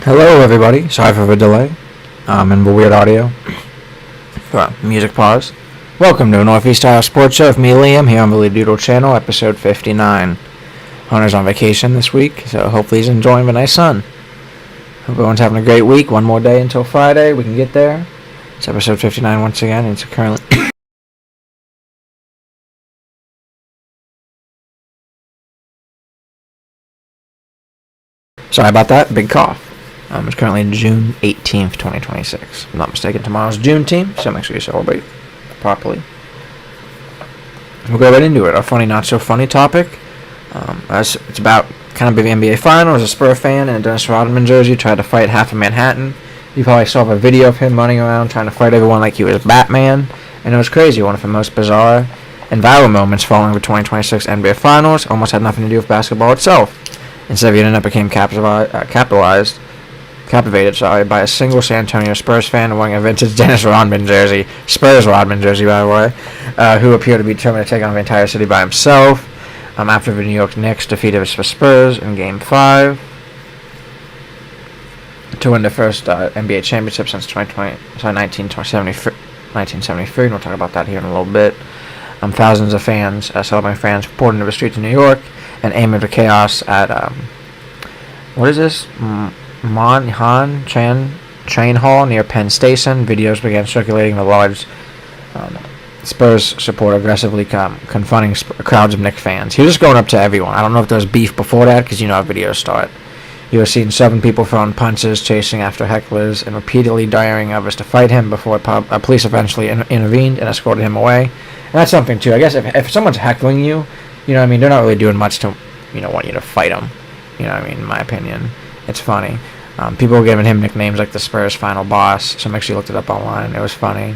Hello, everybody. Sorry for the delay and the weird audio. Music pause. Welcome to Northeast Iowa Sports Show with me, Liam, here on the Lee Doodle channel, episode 59. Hunter's on vacation this week, so hopefully he's enjoying the nice sun. Hope everyone's having a great week. One more day until Friday. We can get there. It's episode 59 once again, and it's currently... Sorry about that. Big cough. It's currently June 18th, 2026. If I'm not mistaken, tomorrow's Juneteenth, so make sure you celebrate properly. We'll go right into it. Our funny, not so funny topic. It's about kind of the NBA Finals. A Spurs fan in a Dennis Rodman jersey tried to fight half of Manhattan. You probably saw the video of him running around trying to fight everyone like he was Batman. And it was crazy. One of the most bizarre and viral moments following the 2026 NBA Finals almost had nothing to do with basketball itself. Instead, the internet became captivated by a single San Antonio Spurs fan wearing a vintage Dennis Rodman jersey, Spurs Rodman jersey, by the way, who appeared to be determined to take on the entire city by himself. After the New York Knicks defeated the Spurs in Game 5 to win the first NBA championship since 1973. And we'll talk about that here in a little bit. Thousands of fans, celebrating fans, poured into the streets of New York and aiming for chaos at what is this? Manhattan Train Hall near Penn Station. Videos began circulating the large Spurs support aggressively confronting crowds of Knicks fans. He was just going up to everyone. I don't know if there was beef before that, because you know how videos start. You were seeing 7 people throwing punches, chasing after hecklers, and repeatedly daring others to fight him before police eventually intervened and escorted him away. And that's something, too. I guess if someone's heckling you, you know what I mean, they're not really doing much to, want you to fight them. You know what I mean, in my opinion. It's funny. People were giving him nicknames like the Spurs final boss, so make sure you looked it up online. It was funny.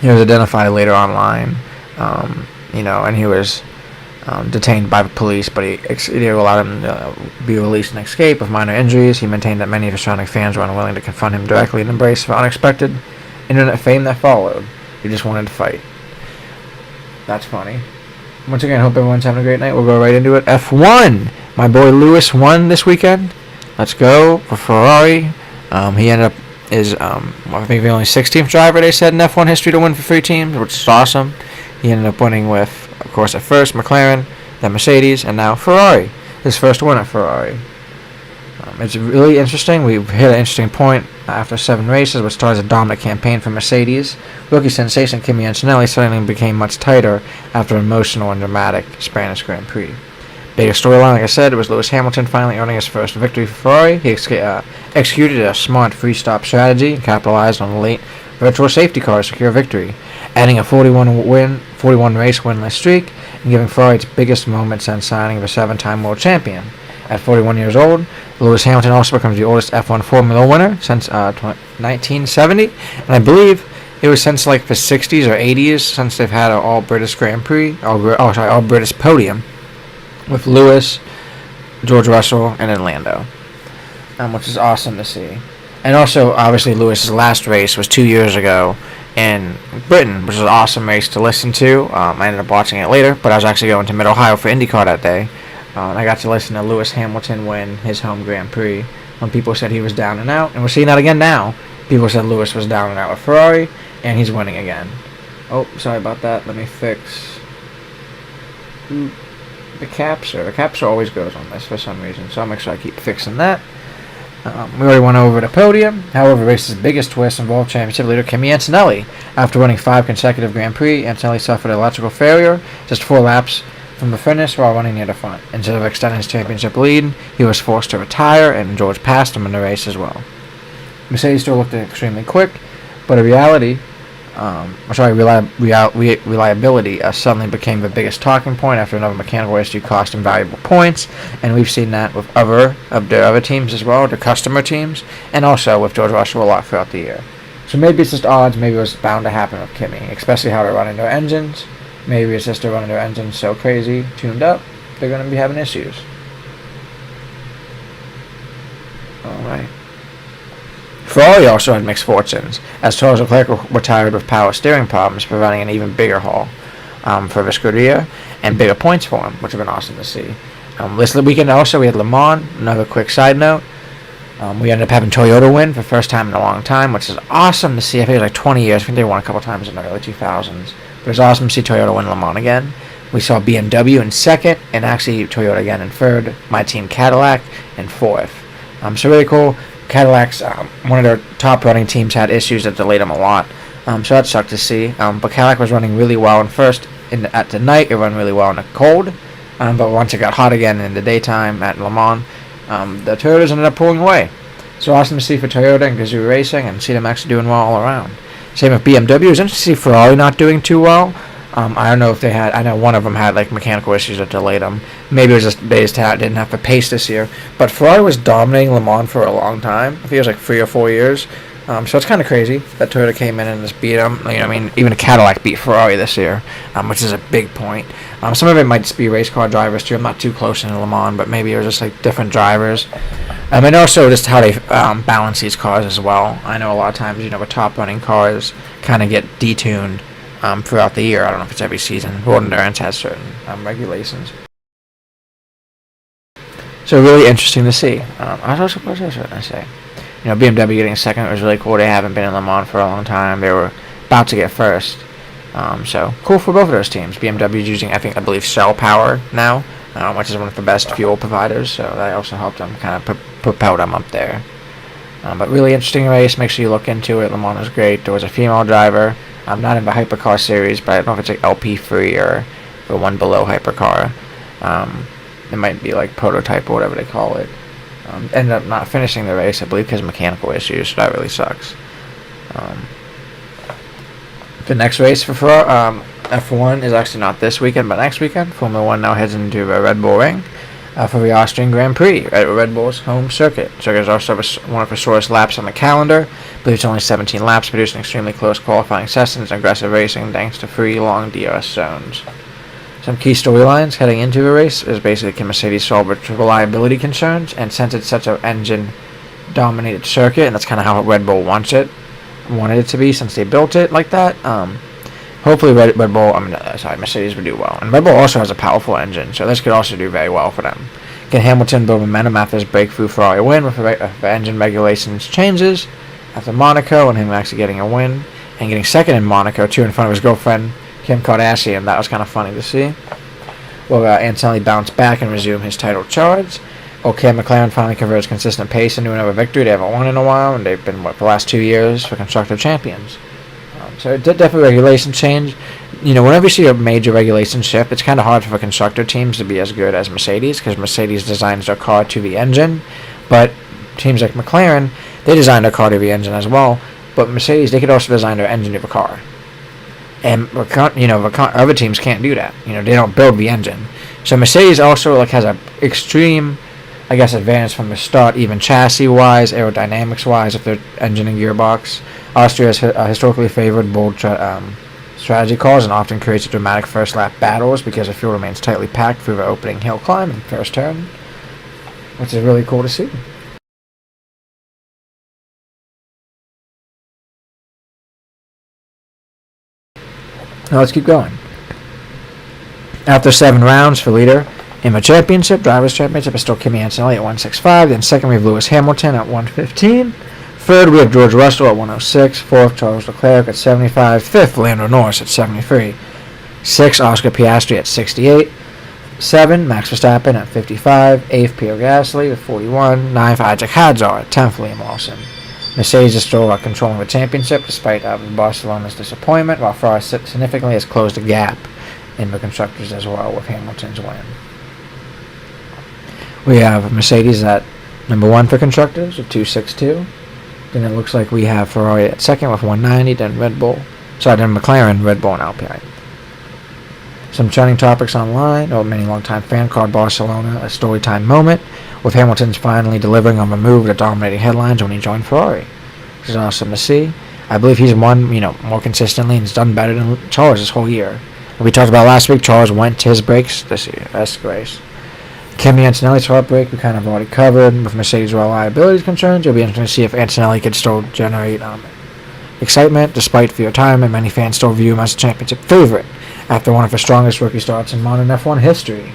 He was identified later online, and he was detained by the police, but they allowed him to be released and escape with minor injuries. He maintained that many of his surrounding fans were unwilling to confront him directly and embrace the unexpected internet fame that followed. He just wanted to fight. That's funny. Once again, I hope everyone's having a great night. We'll go right into it. F1! My boy Lewis won this weekend. Let's go for Ferrari. He ended up I think the only 16th driver they said in F1 history to win for 3 teams, which is awesome. He ended up winning with, of course, at first McLaren, then Mercedes, and now Ferrari. His first win at Ferrari. It's really interesting. We've hit an interesting point after 7 races, which started a dominant campaign for Mercedes. Rookie sensation Kimi Antonelli suddenly became much tighter after an emotional and dramatic Spanish Grand Prix. Biggest storyline, like I said, was Lewis Hamilton finally earning his first victory for Ferrari. He executed a smart free-stop strategy and capitalized on the late virtual safety car to secure victory, adding a 41-race winless streak and giving Ferrari its biggest moment since signing the 7-time world champion. At 41 years old, Lewis Hamilton also becomes the oldest F1 Formula winner since 1970, and I believe it was since like the 60s or 80s since they've had an all-British Grand Prix, all-British podium, with Lewis, George Russell, and Lando, which is awesome to see. And also, obviously, Lewis's last race was 2 years ago in Britain, which was an awesome race to listen to. I ended up watching it later, but I was actually going to Mid-Ohio for IndyCar that day. And I got to listen to Lewis Hamilton win his home Grand Prix when people said he was down and out. And we're seeing that again now. People said Lewis was down and out with Ferrari, and he's winning again. Oh, sorry about that. Let me fix the capture. The capture always goes on this for some reason, so I'll make sure I keep fixing that. We already went over the podium. However, the race's biggest twist involved championship leader Kimi Antonelli. After winning 5 consecutive Grand Prix, Antonelli suffered an electrical failure just 4 laps from the finish while running near the front. Instead of extending his championship lead, he was forced to retire, and George passed him in the race as well. Mercedes still looked extremely quick, but in reality, reliability suddenly became the biggest talking point after another mechanical issue cost him valuable points, and we've seen that with other teams as well, the customer teams, and also with George Russell a lot throughout the year. So maybe it's just odds, maybe it was bound to happen with Kimi, especially how they're running their engines. Maybe it's just they're running their engines so crazy, tuned up, they're going to be having issues. Alright. Ferrari also had mixed fortunes, as Charles Leclerc retired with power steering problems, preventing an even bigger haul for the Scuderia and bigger points for him, which have been awesome to see. This weekend also we had Le Mans. Another quick side note. We ended up having Toyota win for the first time in a long time, which is awesome to see. I think it was like 20 years. I think they won a couple times in the early 2000s. But it's awesome to see Toyota win Le Mans again. We saw BMW in second, and actually Toyota again in third. My team Cadillac in fourth. So really cool. Cadillac's one of their top running teams had issues that delayed them a lot. So that sucked to see. But Cadillac was running really well in first. At the night, it ran really well in the cold. But once it got hot again in the daytime at Le Mans, the Toyotas ended up pulling away. So awesome to see for Toyota and Gazoo Racing and see them actually doing well all around. Same with BMW. It was interesting to see Ferrari not doing too well. I don't know if they had. I know one of them had like mechanical issues that delayed them. Maybe it was just they just didn't have the pace this year. But Ferrari was dominating Le Mans for a long time. I think it was like 3 or 4 years. So it's kind of crazy that Toyota came in and just beat them. I mean, even a Cadillac beat Ferrari this year, which is a big point. Some of it might just be race car drivers too. I'm not too close into Le Mans, but maybe it was just like different drivers. And also just how they balance these cars as well. I know a lot of times, with top running cars kind of get detuned throughout the year. I don't know if it's every season. World Endurance has certain regulations. So really interesting to see. What was I going to say? BMW getting second was really cool. They haven't been in Le Mans for a long time. They were about to get first. So cool for both of those teams. BMW is using, I believe, Shell Power now, which is one of the best fuel providers. So that also helped them kind of propel them up there. But really interesting race. Make sure you look into it. Le Mans was great. There was a female driver. I'm not in the Hypercar series, but I don't know if it's like LP3 or the one below Hypercar. It might be like Prototype or whatever they call it. Ended up not finishing the race, I believe, because of mechanical issues, so that really sucks. The next race for F1 is actually not this weekend, but next weekend. Formula 1 now heads into Red Bull Ring for the Austrian Grand Prix at Red Bull's home circuit. Circuit is also one of the shortest laps on the calendar. I believe it's only 17 laps, producing extremely close qualifying sessions and aggressive racing thanks to 3 long DRS zones. Some key storylines heading into the race is basically can Mercedes solve its reliability concerns, and since it's such an engine-dominated circuit, and that's kind of how Red Bull wanted it to be since they built it like that, hopefully Mercedes would do well. And Red Bull also has a powerful engine, so this could also do very well for them. Can Hamilton build momentum after his breakthrough Ferrari win with the engine regulations changes after Monaco and him actually getting a win and getting second in Monaco, too, in front of his girlfriend Kim Kardashian? That was kind of funny to see. Will Antonelli bounce back and resume his title charge? Okay, McLaren finally converts consistent pace into another victory. They haven't won in a while, and they've been, for the last 2 years for constructive champions. So it did definitely regulation change. Whenever you see a major regulation shift, it's kind of hard for constructor teams to be as good as Mercedes, because Mercedes designs their car to the engine. But teams like McLaren, they design their car to the engine as well. But Mercedes, they could also design their engine to the car. And other teams can't do that. They don't build the engine. So Mercedes also has a extreme, advantage from the start, even chassis-wise, aerodynamics-wise, if their engine and gearbox. Austria has historically favored bold strategy calls and often creates dramatic first-lap battles because the field remains tightly packed through the opening hill climb and first turn, which is really cool to see. Now let's keep going. After 7 rounds for leader in the Drivers' Championship, is still Kimi Antonelli at 165. Then second we have Lewis Hamilton at 115. Third we have George Russell at 106. Fourth, Charles Leclerc at 75. Fifth, Lando Norris at 73. Sixth, Oscar Piastri at 68. 7, Max Verstappen at 55. 8th, Pierre Gasly at 41. 9th, Isaac Hadjar at 10th, Liam Lawson. Mercedes is still controlling the championship despite Barcelona's disappointment, while Ferrari significantly has closed the gap in the constructors as well with Hamilton's win. We have Mercedes at number 1 for constructors with 262. Then it looks like we have Ferrari at second with 190. Then McLaren, Red Bull, and Alpine. Some trending topics online. Many longtime fan called Barcelona a story time moment, with Hamilton's finally delivering on the move to dominating headlines when he joined Ferrari, which is awesome to see. I believe he's won, more consistently and has done better than Charles this whole year. And we talked about last week, Charles went to his breaks this year. That's race. Kimi Antonelli's heartbreak, we kind of already covered. With Mercedes' reliability concerns, it'll be interesting to see if Antonelli could still generate excitement. Despite the retirement, many fans still view him as a championship favorite after one of the strongest rookie starts in modern F1 history.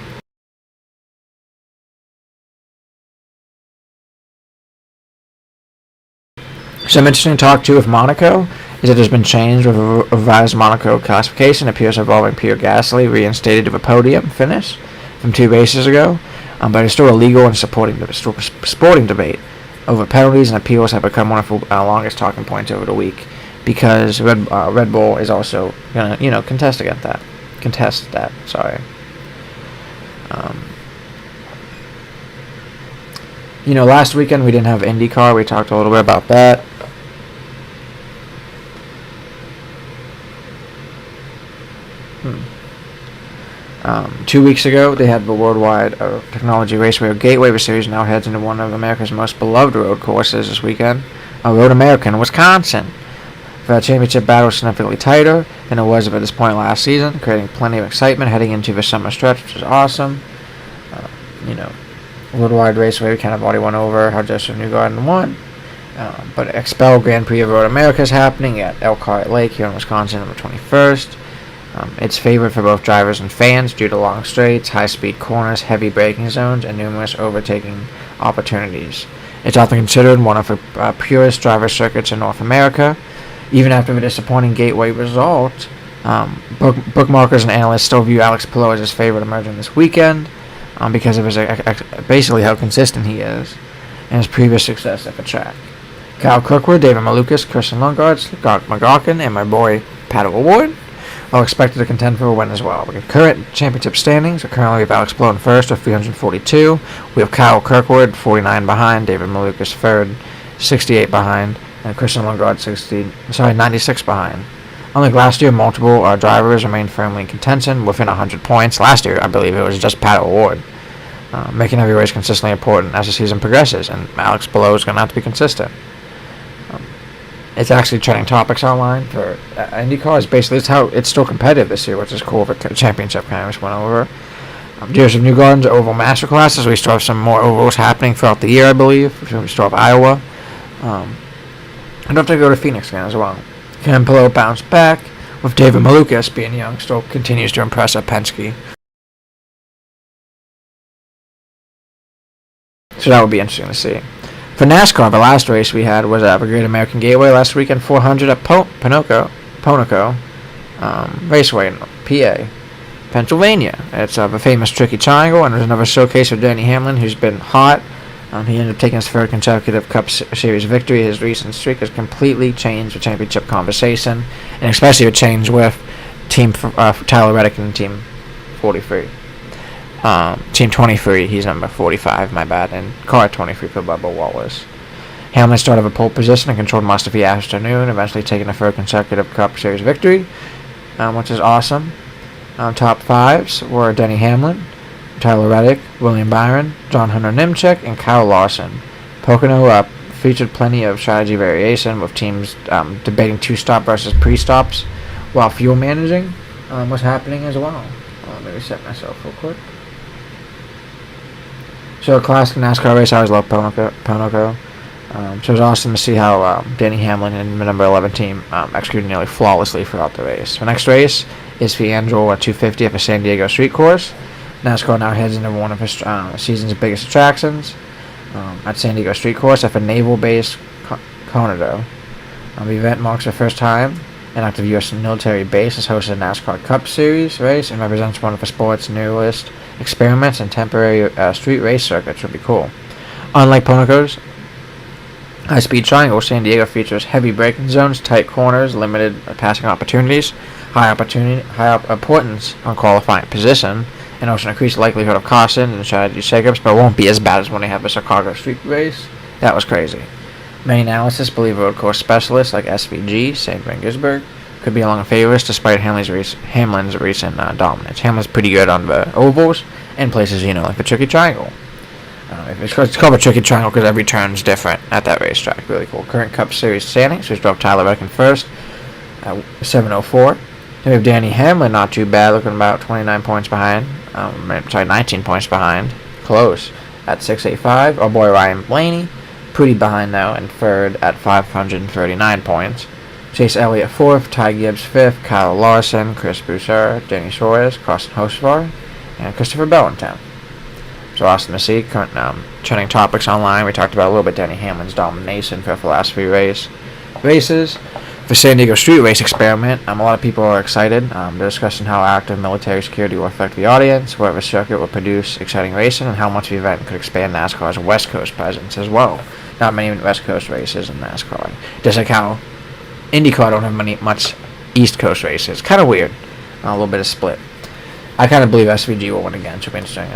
Some interesting talk too with Monaco is that there's been change with a revised Monaco classification. It appears involving Pierre Gasly reinstated to a podium finish from 2 races ago, but it's still illegal and sporting debate over penalties and appeals have become one of the longest talking points over the week because Red Bull is also gonna contest that. Sorry. Last weekend we didn't have IndyCar. We talked a little bit about that. 2 weeks ago, they had the Worldwide Technology Raceway or Gateway Series now heads into one of America's most beloved road courses this weekend, Road America in Wisconsin. The championship battle is significantly tighter than it was at this point last season, creating plenty of excitement heading into the summer stretch, which is awesome. Worldwide Raceway, we kind of already went over how Joseph Newgarden won. But Expel Grand Prix of Road America is happening at Elkhart Lake here in Wisconsin on the 21st. It's favored for both drivers and fans due to long straights, high-speed corners, heavy braking zones, and numerous overtaking opportunities. It's often considered one of the purest driver circuits in North America. Even after the disappointing Gateway result, bookmarkers and analysts still view Alex Palou as his favorite emerging this weekend because of his basically how consistent he is and his previous success at the track. Kyle Kirkwood, David Malukas, Christian Lundgaard, Scott McLaughlin, and my boy Pato O'Ward are expected to contend for a win as well. The current championship standings are currently with Alex Palou in first with 342. We have Kyle Kirkwood 49 behind, David Malukas third, 68 behind, and Christian Lundgaard 96 behind. Unlike last year, multiple drivers remained firmly in contention within 100 points. Last year, I believe it was just Pato O'Ward, making every race consistently important as the season progresses, and Alex Palou is going to have to be consistent. It's actually trending topics online for IndyCar. Basically, it's still competitive this year, which is cool. The championship kind of just went over. Joseph Newgarden's Oval Masterclasses. We still have some more ovals happening throughout the year, I believe. We still have Iowa. I'd have to go to Phoenix again as well. Can Palou bounce back with David Malukas being young? Still continues to impress at Penske. So that would be interesting to see. For NASCAR, the last race we had was at the Great American Gateway last weekend, 400 at Ponoco Raceway in PA, Pennsylvania. It's the famous Tricky Triangle, and there's another showcase of Denny Hamlin, who's been hot. He ended up taking his third consecutive Cup Series victory. His recent streak has completely changed the championship conversation, and especially a change with Team Tyler Reddick and Team 43. Team 23, he's number 45, my bad, and car 23 for Bubba Wallace. Hamlin started with a pole position and controlled most of the afternoon, eventually taking a third consecutive Cup Series victory, which is awesome. Top fives were Denny Hamlin, Tyler Reddick, William Byron, John Hunter Nemechek, and Kyle Larson. Pocono featured plenty of strategy variation, with teams debating two-stop versus pre-stops, while fuel managing was happening as well. Let me set myself real quick. So a classic NASCAR race, I always love Ponoco. So it was awesome to see how Denny Hamlin and the number 11 team executed nearly flawlessly throughout the race. The next race is the Andrew 250 at the San Diego Street Course. NASCAR now heads into one of his season's biggest attractions at San Diego Street Course at the Naval Base Coronado. The event marks the first time an active U.S. military base has hosted a NASCAR Cup Series race and represents one of the sport's newest experiments in temporary street race circuits. Would be cool. Unlike Ponoco's high-speed triangle, San Diego features heavy braking zones, tight corners, limited passing opportunities, high importance on qualifying position, and also an increased likelihood of caution and strategy shakeups, but it won't be as bad as when they have the Chicago Street race. That was crazy. Many analysts believe road course specialists like SVG, St. Petersburg, could be among the favorites despite Hamlin's recent dominance. Hamlin's pretty good on the ovals and places, like the Tricky Triangle. It's called the Tricky Triangle because every turn's different at that racetrack. Really cool. Current Cup Series standings, which drove Tyler Reddick in first at 7:04. Then we have Denny Hamlin, not too bad, looking about 19 points behind. Close at 6:85. Our boy Ryan Blaney, pretty behind though, in third at 539 points. Chase Elliott fourth, Ty Gibbs fifth, Kyle Larson, Chris Broussard, Danny Suarez, Carson Hocevar, and Christopher Bell in 10th. so awesome to see. Current trending topics online. We talked about a little bit Denny Hamlin's domination for the last few races. For San Diego Street Race Experiment, a lot of people are excited. They're discussing how active military security will affect the audience, whether the circuit will produce exciting racing, and how much the event could expand NASCAR's West Coast presence as well. Not many West Coast races in NASCAR. Just like how IndyCar don't have much East Coast races. Kind of weird. A little bit of split. I kind of believe SVG will win again. Should be interesting.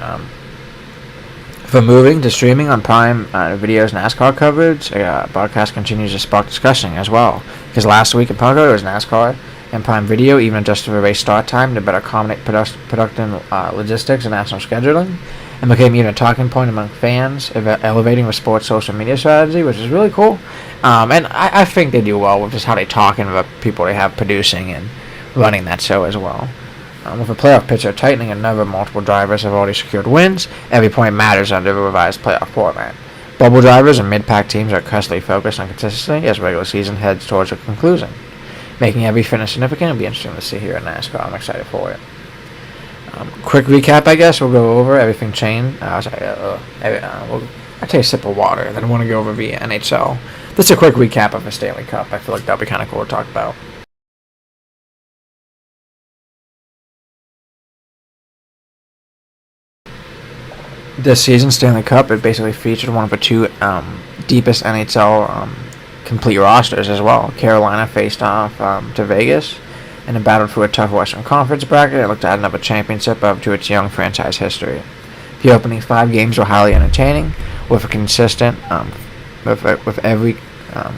From moving to streaming on Prime Video's NASCAR coverage, broadcast continues to spark discussion as well. Because last week in Poco, it was NASCAR and Prime Video even adjusted the race start time to better accommodate production logistics and national scheduling, and became even a talking point among fans, elevating the sport's social media strategy, which is really cool. And I think they do well with just how they talk and the people they have producing and running that show as well. With the playoff picture tightening and number multiple drivers have already secured wins, every point matters under the revised playoff format. Bubble drivers and mid-pack teams are constantly focused on consistency as regular season heads towards a conclusion. Making every finish significant will be interesting to see here in NASCAR. I'm excited for it. Quick recap, I guess. We'll go over everything changed. I'll take a sip of water, and then I want to go over the NHL. This is a quick recap of the Stanley Cup. I feel like that'll be kind of cool to talk about. This season's Stanley Cup, it basically featured one of the two deepest NHL complete rosters as well. Carolina faced off to Vegas and it battled through a tough Western Conference bracket. It looked to add another championship to its young franchise history. The opening 5 games were highly entertaining, with a consistent, with every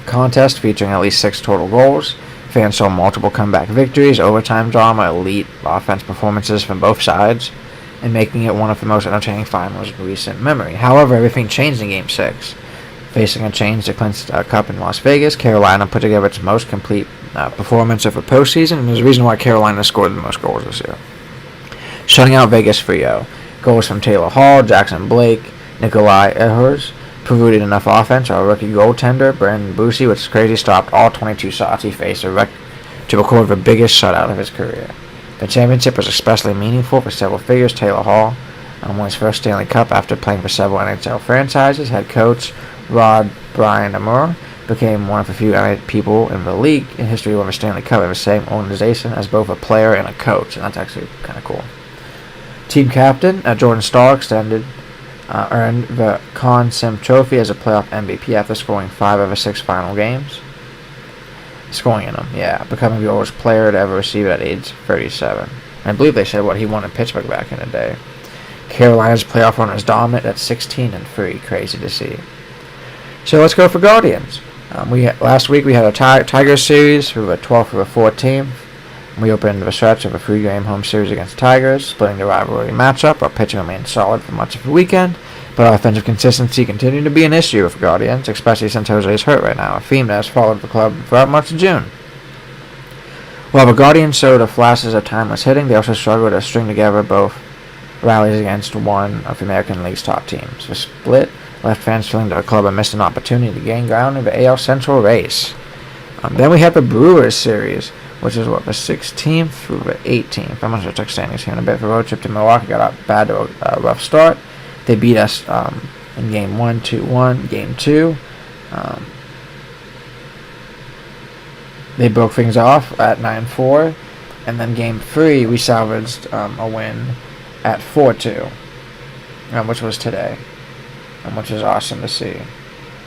contest featuring at least 6 total goals. Fans saw multiple comeback victories, overtime drama, elite offense performances from both sides, and making it one of the most entertaining finals in recent memory. However, everything changed in Game 6. Facing a change to clinch the Cup in Las Vegas, Carolina put together its most complete performance of the postseason, and there's a reason why Carolina scored the most goals this year. Shutting out Vegas 3-0. Goals from Taylor Hall, Jackson Blake, Nikolai Ehlers provided enough offense. Our rookie goaltender, Brandon Bussi, which is crazy, stopped all 22 shots he faced to record the biggest shutout of his career. The championship was especially meaningful for several figures. Taylor Hall won his first Stanley Cup after playing for several NHL franchises. Head coach Brian Amur became one of the few people in the league in history who won a Stanley Cup in the same organization as both a player and a coach, and that's actually kind of cool. Team captain Jordan Staal earned the Conn Sim Trophy as a playoff MVP after scoring 5 of the 6 final games. Scoring in them, yeah. Becoming the oldest player to ever receive it at age 37. I believe they said he won in Pittsburgh back in the day. Carolina's playoff run is dominant at 16-3. Crazy to see. So let's go for Guardians. Last week we had a Tigers series through the 12th of the 14th. We opened the stretch of a 3-game home series against Tigers, splitting the rivalry matchup. Our pitching remained solid for much of the weekend, but our offensive consistency continued to be an issue with Guardians, especially since Jose is hurt right now, a theme that has followed the club throughout much of June. While the Guardians showed flashes of timeless hitting, they also struggled to string together both rallies against one of the American League's top teams. The split left fans feeling that the club had missed an opportunity to gain ground in the AL Central race. Then we had the Brewers series, which is the 16th through the 18th. I'm going to check standings here in a bit. The road trip to Milwaukee got out bad to a rough start. They beat us in Game 1, 2-1. Game 2, they broke things off at 9-4. And then Game 3, we salvaged a win at 4-2, which was today, which is awesome to see.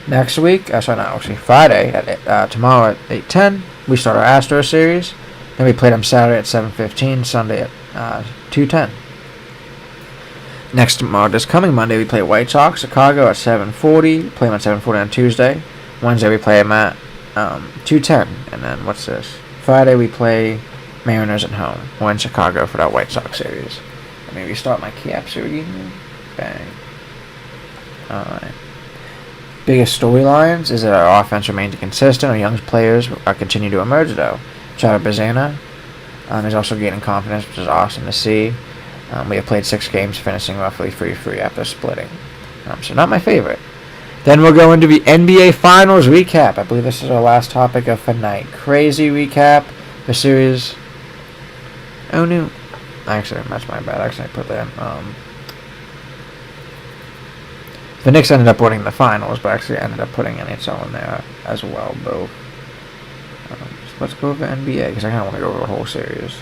Next week, Friday, tomorrow at 8:10, we start our Astros series. Then we play them Saturday at 7:15, Sunday at 2:10. This coming Monday, we play White Sox, Chicago at 7:40. Play them at 7:40 on Tuesday. Wednesday, we play them at 2:10. And then, Friday, we play Mariners at home. We're in Chicago for that White Sox series. Let me restart my capture again. Bang. Alright. Biggest storylines is that our offense remains consistent. Our young players continue to emerge, though. Chad Bazana is also gaining confidence, which is awesome to see. We have played 6 games, finishing roughly 3-3 after splitting. So not my favorite. Then we'll go into the NBA Finals recap. I believe this is our last topic of the night. Crazy recap. The series. Oh no. Actually, that's my bad. Actually, I put that. The Knicks ended up winning the finals, but actually ended up putting NHL in there as well, both. So let's go over NBA, because I kind of want to go over the whole series.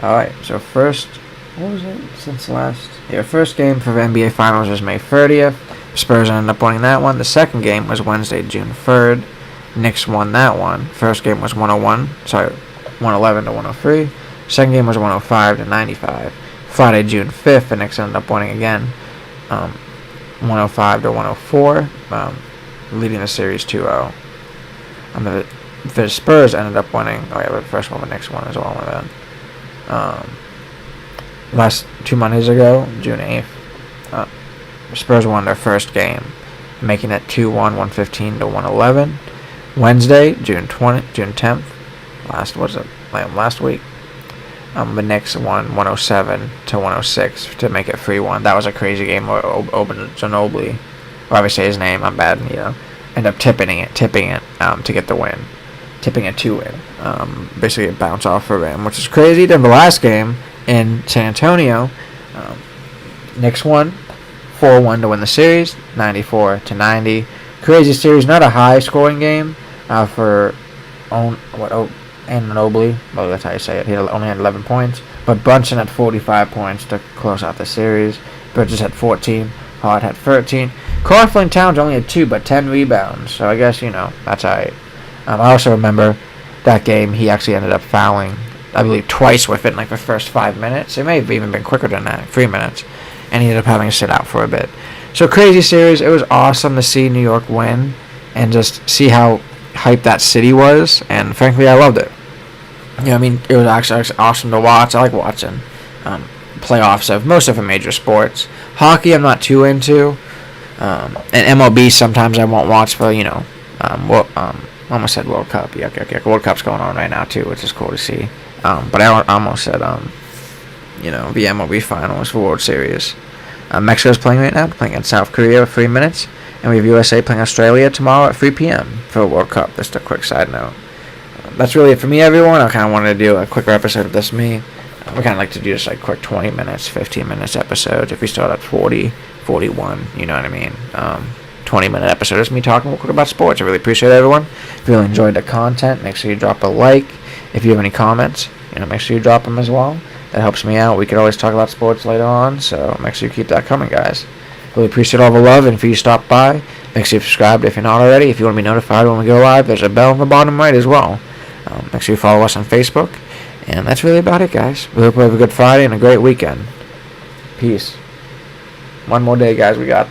Alright, so first, what was it since last? Yeah, first game for the NBA Finals was May 30th. Spurs ended up winning that one. The second game was Wednesday, June 3rd. Knicks won that one. First game was 111 to 103. Second game was 105 to 95. Friday, June 5th, the Knicks ended up winning again, 105 to 104, leading the series 2-0. The Spurs ended up winning. Oh yeah, but the first one, the Knicks won as well. Last 2 Mondays ago, June 8th, Spurs won their first game, making it 2-1, 115 to 111. Wednesday, June 10th, last week. The Knicks won 107 to 106 to make it 3-1. That was a crazy game where Ginobili, however I say his name, I'm bad, ended up tipping it to get the win. Tipping it to win. Basically a bounce off for him, which is crazy. Then the last game in San Antonio, Knicks won 4-1 to win the series, 94 to 90. Crazy series, not a high scoring game for Ginobili, well, that's how you say it. He only had 11 points, but Brunson had 45 points to close out the series. Bridges had 14. Hart had 13. Karl-Anthony Towns only had 2, but 10 rebounds. So I guess, that's alright. I also remember that game, he actually ended up fouling, I believe, twice within the first 5 minutes. It may have even been quicker than that, 3 minutes. And he ended up having to sit out for a bit. So crazy series. It was awesome to see New York win and just see how hyped that city was, and frankly I loved it. It was actually awesome to watch. I like watching playoffs of most of the major sports. Hockey I'm not too into, and MLB sometimes I won't watch for almost said World Cup. Yuck. World Cup's going on right now too, which is cool to see. But I almost said the MLB Finals for World Series. Mexico's playing right now, playing against South Korea for 3 minutes. And we have USA playing Australia tomorrow at 3 p.m. for the World Cup. Just a quick side note. That's really it for me, everyone. I kind of wanted to do a quicker episode of this me. We kind of like to do just quick 20 minutes, 15 minutes episodes. If we start at 40, 41, you know what I mean? 20-minute episode is me talking real quick about sports. I really appreciate it, everyone. If you really enjoyed the content, make sure you drop a like. If you have any comments, make sure you drop them as well. That helps me out. We could always talk about sports later on, so make sure you keep that coming, guys. Really appreciate all the love, and if you stop by, make sure you're subscribed if you're not already. If you want to be notified when we go live, there's a bell on the bottom right as well. Make sure you follow us on Facebook, and that's really about it, guys. We hope you have a good Friday and a great weekend. Peace. One more day, guys. We got